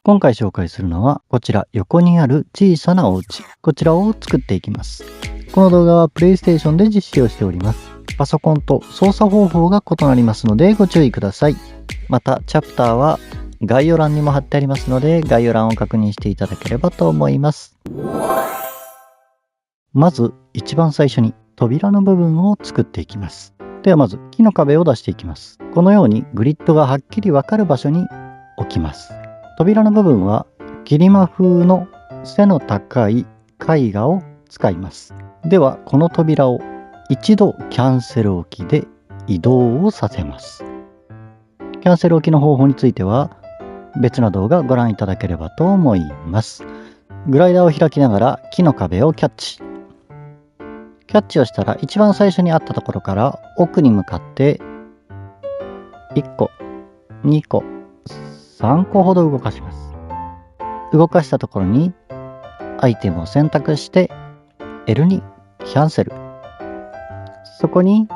今回紹介するのはこちら横にある小さなお家、こちらを作っていきます。この動画は PlayStation で実施をしております。パソコンと操作方法が異なりますのでご注意ください。またチャプターは概要欄にも貼ってありますので概要欄を確認していただければと思います。まず一番最初に扉の部分を作っていきます。ではまず木の壁を出していきます。このようにグリッドがはっきりわかる場所に置きます。扉の部分はキリマ風の背の高い絵画を使います。ではこの扉を一度キャンセル置きで移動をさせます。キャンセル置きの方法については別の動画をご覧いただければと思います。グライダーを開きながら木の壁をキャッチ。キャッチをしたら一番最初にあったところから奥に向かって1個、2個、3個ほど動かします。動かしたところにアイテムを選択して L にキャンセル。そこに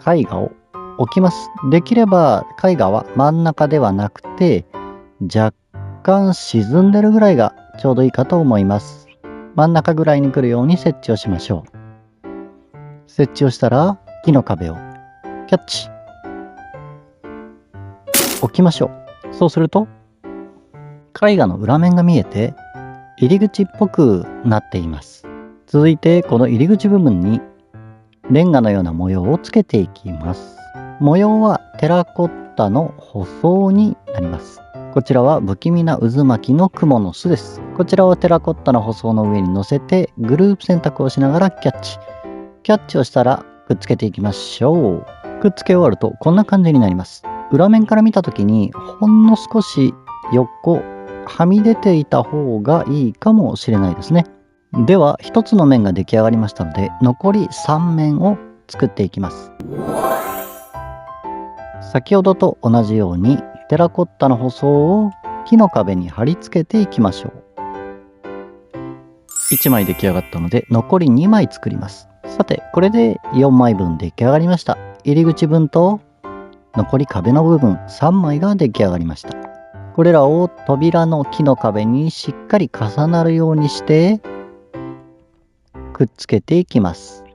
絵画を置きます。できれば絵画は真ん中ではなくて若干沈んでるぐらいがちょうどいいかと思います。真ん中ぐらいに来るように設置をしましょう。設置をしたら木の壁をキャッチ。置きましょう。そうすると絵画の裏面が見えて入り口っぽくなっています。続いてこの入り口部分にレンガのような模様をつけていきます。模様はテラコッタの舗装になります。こちらは不気味な渦巻きの雲の巣です。こちらをテラコッタの舗装の上に乗せてグループ選択をしながらキャッチ。キャッチをしたらくっつけていきましょう。くっつけ終わるとこんな感じになります。裏面から見た時にほんの少し横はみ出ていた方がいいかもしれないですね。では一つの面が出来上がりましたので残り3面を作っていきます。先ほどと同じようにテラコッタの舗装を木の壁に貼り付けていきましょう。1枚出来上がったので残り2枚作ります。さてこれで4枚分出来上がりました。入り口分と残り壁の部分3枚が出来上がりました。これらを扉の木の壁にしっかり重なるようにしてくっつけていきます。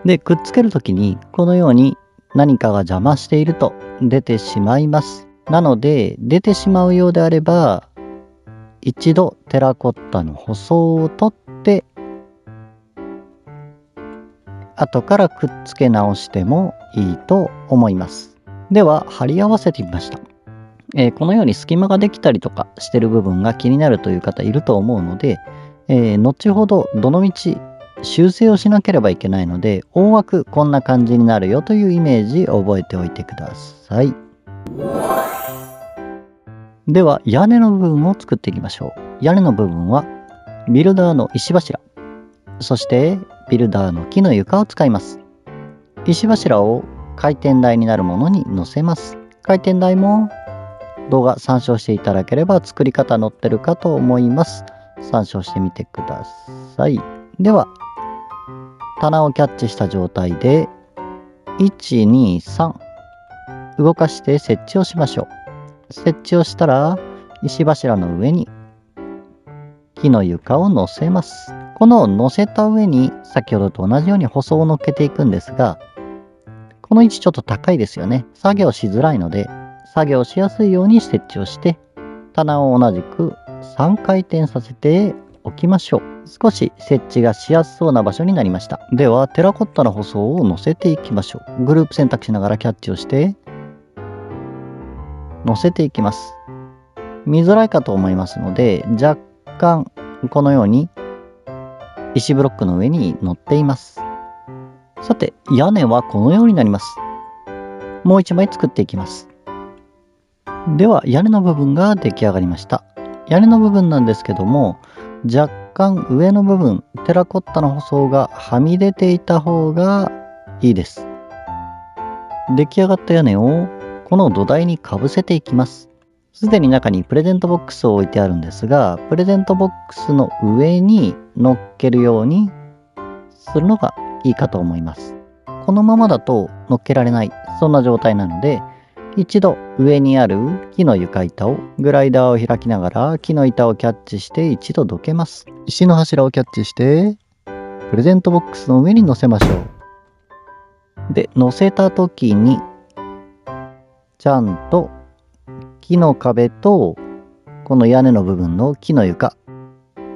で、くっつけるときにこのように何かが邪魔していると出てしまいます。なので出てしまうようであれば一度テラコッタの舗装を取って後からくっつけ直してもいいと思います。では貼り合わせてみました。このように隙間ができたりとかしてる部分が気になるという方いると思うので、後ほどどのみち修正をしなければいけないので大枠こんな感じになるよというイメージ覚えておいてください。では屋根の部分を作っていきましょう。屋根の部分はビルダーの石柱、そしてビルダーの木の床を使います。石柱を回転台になるものに乗せます。回転台も動画参照していただければ作り方載ってるかと思います。参照してみてください。では棚をキャッチした状態で1、2、3動かして設置をしましょう。設置をしたら石柱の上に木の床を乗せます。この乗せた上に先ほどと同じように舗装を乗っけていくんですが、この位置ちょっと高いですよね。作業しづらいので作業しやすいように設置をして棚を同じく3回転させておきましょう。少し設置がしやすそうな場所になりました。ではテラコッタの舗装を乗せていきましょう。グループ選択しながらキャッチをして乗せていきます。見づらいかと思いますので若干このように石ブロックの上に乗っています。さて屋根はこのようになります。もう1枚作っていきます。では屋根の部分が出来上がりました。屋根の部分なんですけども若干上の部分テラコッタの舗装がはみ出ていた方がいいです。出来上がった屋根をこの土台にかぶせていきます。すでに中にプレゼントボックスを置いてあるんですがプレゼントボックスの上に乗っけるようにするのがいいかと思います。このままだと乗っけられないそんな状態なので一度上にある木の床板をグライダーを開きながら木の板をキャッチして一度どけます。石の柱をキャッチしてプレゼントボックスの上に乗せましょう。で、乗せた時にちゃんと木の壁とこの屋根の部分の木の床、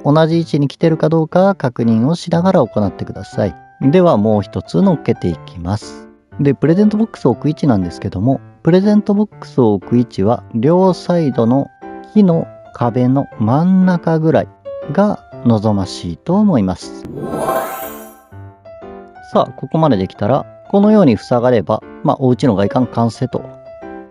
同じ位置に来てるかどうか確認をしながら行ってください。ではもう一つ乗っけていきます。で、プレゼントボックスを置く位置なんですけども、プレゼントボックスを置く位置は両サイドの木の壁の真ん中ぐらいが望ましいと思います。さあ、ここまでできたら、このように塞がれば、お家の外観完成と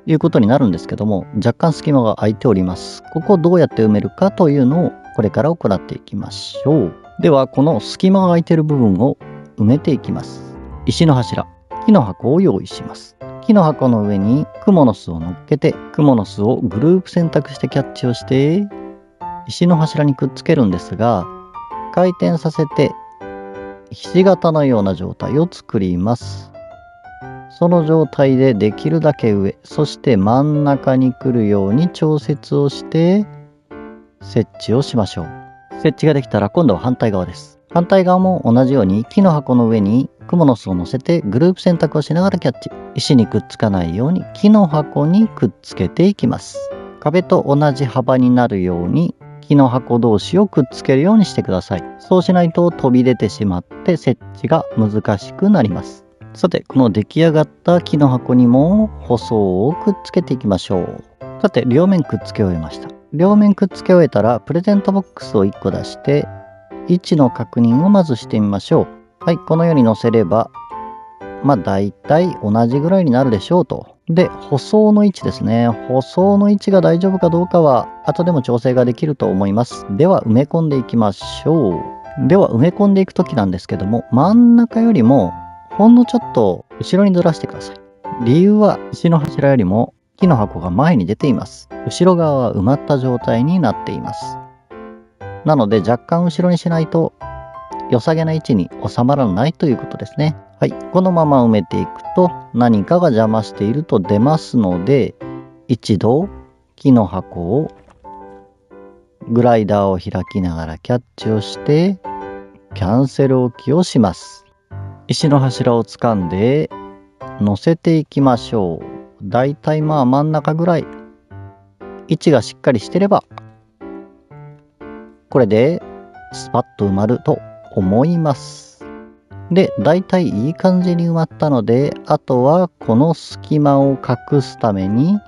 いうことになるんですけども、若干隙間が空いております。ここをどうやって埋めるかというのをこれから行っていきましょう。では、この隙間が空いている部分を埋めていきます。石の柱、木の箱を用意します。木の箱の上にクモの巣を乗っけて、クモの巣をグループ選択してキャッチをして、石の柱にくっつけるんですが、回転させて、ひし形のような状態を作ります。その状態でできるだけ上、そして真ん中に来るように調節をして、設置をしましょう。設置ができたら今度は反対側です。反対側も同じように木の箱の上にクモの巣を乗せてグループ選択をしながらキャッチ。石にくっつかないように木の箱にくっつけていきます。壁と同じ幅になるように木の箱同士をくっつけるようにしてください。そうしないと飛び出てしまって設置が難しくなります。さて、この出来上がった木の箱にも舗装をくっつけていきましょう。さて、両面くっつけ終えました。両面くっつけ終えたらプレゼントボックスを1個出して位置の確認をまずしてみましょう。はい、このように乗せればだいたい同じぐらいになるでしょうと。で、舗装の位置ですね。舗装の位置が大丈夫かどうかは後でも調整ができると思います。では埋め込んでいきましょう。では埋め込んでいくときなんですけども、真ん中よりもほんのちょっと後ろにずらしてください。理由は石の柱よりも木の箱が前に出ています。後ろ側は埋まった状態になっています。なので若干後ろにしないと良さげな位置に収まらないということですね。はい。このまま埋めていくと何かが邪魔していると出ますので、一度木の箱をグライダーを開きながらキャッチをしてキャンセル置きをします。石の柱を掴んで乗せていきましょう。だいたい真ん中ぐらい位置がしっかりしてればこれでスパッと埋まると思います。で、だいたいいい感じに埋まったので、あとはこの隙間を隠すために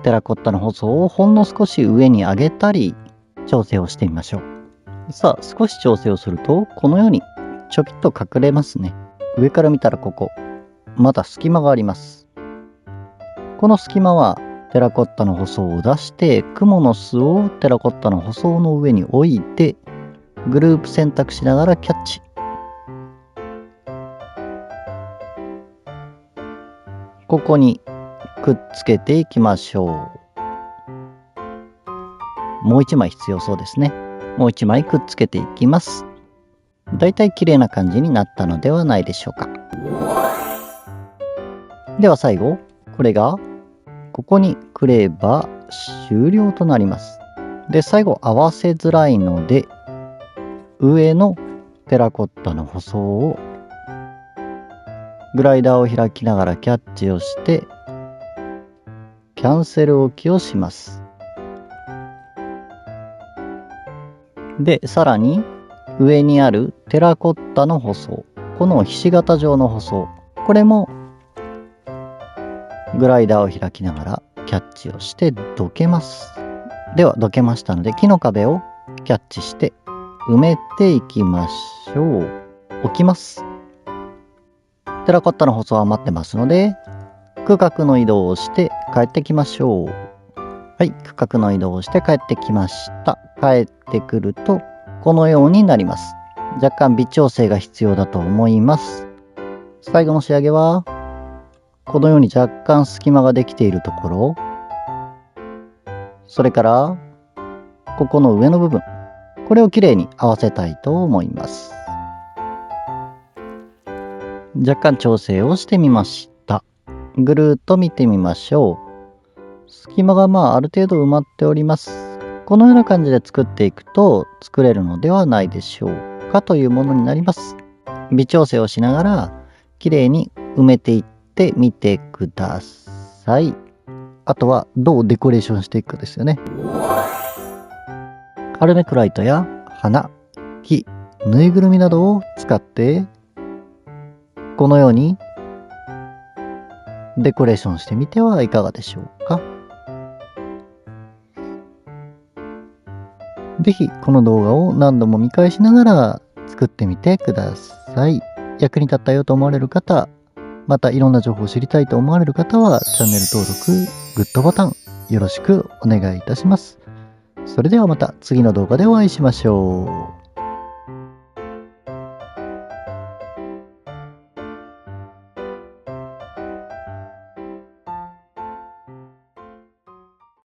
テラコッタの舗装をほんの少し上に上げたり調整をしてみましょう。さあ、少し調整をするとこのようにちょきっと隠れますね。上から見たらここまだ隙間があります。この隙間はテラコッタの舗装を出してクモの巣をテラコッタの舗装の上に置いてグループ選択しながらキャッチ。ここにくっつけていきましょう。もう一枚必要そうですね。もう一枚くっつけていきます。だいたい綺麗な感じになったのではないでしょうか。では最後、これがここに来れば終了となります。で、最後合わせづらいので、上のテラコッタの舗装をグライダーを開きながらキャッチをしてキャンセル置きをします。で、さらに上にあるテラコッタの舗装、このひし形状の舗装、これもグライダーを開きながらキャッチをしてどけます。ではどけましたので木の壁をキャッチして埋めていきましょう。置きます。テラコッタの舗装は余ってますので区画の移動をして帰ってきましょう。はい、区画の移動をして帰ってきました。帰ってくるとこのようになります。若干微調整が必要だと思います。最後の仕上げはこのように若干隙間ができているところ、それからここの上の部分、これをきれいに合わせたいと思います。若干調整をしてみました。ぐるーっと見てみましょう。隙間がある程度埋まっております。このような感じで作っていくと作れるのではないでしょうかというものになります。微調整をしながら綺麗に埋めていってみてください。あとはどうデコレーションしていくかですよね。アルメクライトや花、木、ぬいぐるみなどを使ってこのようにデコレーションしてみてはいかがでしょうか。ぜひこの動画を何度も見返しながら作ってみてください。役に立ったよと思われる方、またいろんな情報を知りたいと思われる方はチャンネル登録、グッドボタンよろしくお願いいたします。それではまた次の動画でお会いしましょう。